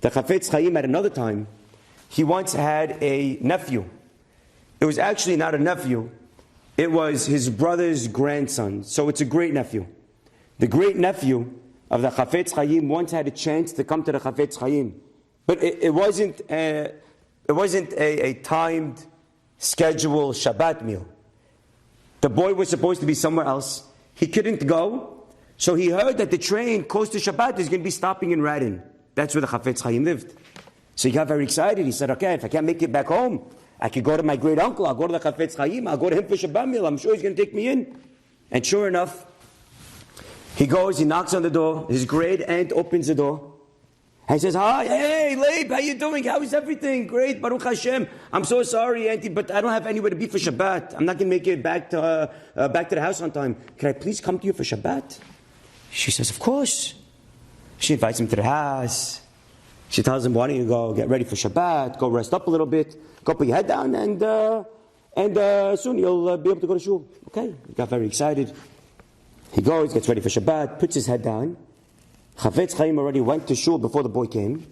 The Chafetz Chaim at another time, he once had a nephew. It was actually not a nephew. It was his brother's grandson. So it's a great nephew. The great nephew of the Chafetz Chaim once had a chance to come to the Chafetz Chaim. But it wasn't a timed, scheduled Shabbat meal. The boy was supposed to be somewhere else. He couldn't go. So he heard that the train close to Shabbat is going to be stopping in Radin. That's where the Chafetz Chaim lived. So he got very excited. He said, okay, if I can't make it back home, I could go to my great uncle. I'll go to the Chafetz Chaim. I'll go to him for Shabbat meal. I'm sure he's going to take me in. And sure enough, he goes, he knocks on the door. His great aunt opens the door. And he says, hi, hey, Leib, how you doing? How is everything? Great, Baruch Hashem. I'm so sorry, auntie, but I don't have anywhere to be for Shabbat. I'm not going to make it back to the house on time. Can I please come to you for Shabbat? She says, of course. She invites him to the house. She tells him, why don't you go get ready for Shabbat, go rest up a little bit, go put your head down, and soon you'll be able to go to shul. Okay, he got very excited. He goes, gets ready for Shabbat, puts his head down. Chafetz Chaim already went to shul before the boy came.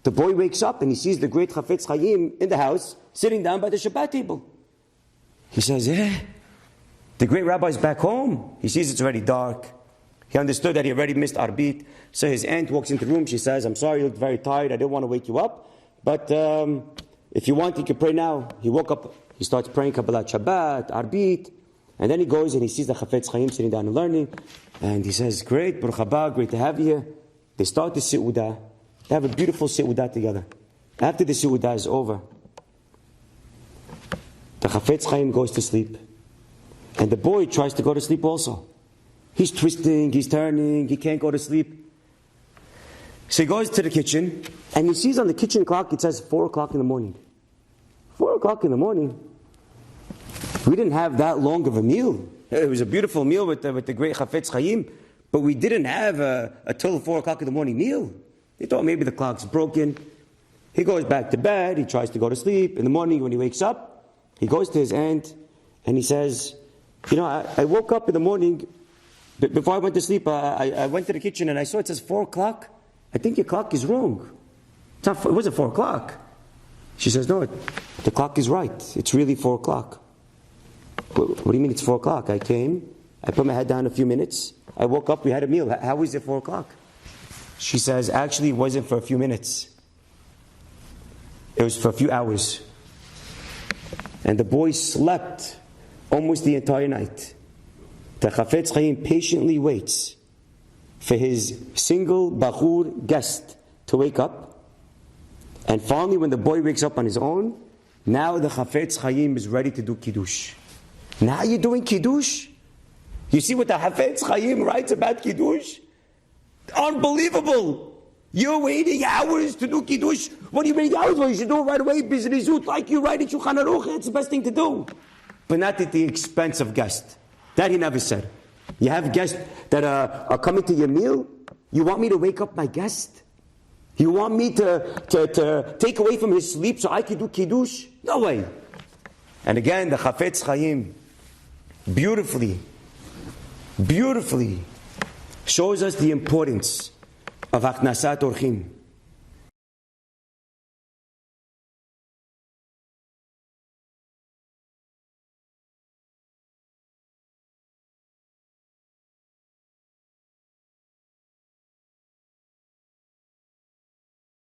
The boy wakes up and he sees the great Chafetz Chaim in the house, sitting down by the Shabbat table. He says, the great rabbi's back home. He sees it's already dark. He understood that he already missed Arbit. So his aunt walks into the room. She says, I'm sorry, you look very tired. I didn't want to wake you up. But if you want, you can pray now. He woke up. He starts praying Kabbalat Shabbat, Arbit. And then he goes and he sees the Chafetz Chaim sitting down and learning. And he says, great, Baruch haba, great to have you here. They start the Seudah. They have a beautiful Seudah together. After the Seudah is over, the Chafetz Chaim goes to sleep. And the boy tries to go to sleep also. He's twisting, he's turning, he can't go to sleep. So he goes to the kitchen, and he sees on the kitchen clock, it says 4 o'clock in the morning. 4 o'clock in the morning. We didn't have that long of a meal. It was a beautiful meal with the great Chafetz Chaim, but we didn't have a till 4 o'clock in the morning meal. He thought maybe the clock's broken. He goes back to bed, he tries to go to sleep. In the morning when he wakes up, he goes to his aunt, and he says, I woke up in the morning. Before I went to sleep, I went to the kitchen and I saw it says 4 o'clock. I think your clock is wrong. It wasn't 4 o'clock. She says, no, the clock is right. It's really 4 o'clock. What do you mean it's 4 o'clock? I came, I put my head down a few minutes, I woke up, we had a meal. How is it 4 o'clock? She says, actually it wasn't for a few minutes. It was for a few hours. And the boy slept almost the entire night. The Chafetz Chaim patiently waits for his single Bachur guest to wake up. And finally, when the boy wakes up on his own, now the Chafetz Chaim is ready to do Kiddush. Now you're doing Kiddush? You see what the Chafetz Chaim writes about Kiddush? Unbelievable! You're waiting hours to do Kiddush. What are you waiting hours for? You should do it right away, Bizrizut, like you write in Shulchan Aruch. It's the best thing to do. But not at the expense of guest. That he never said. You have guests that are coming to your meal. You want me to wake up my guest? You want me to take away from his sleep so I can do Kiddush? No way. And again, the Chafetz Chaim beautifully shows us the importance of Achnasat Orchim.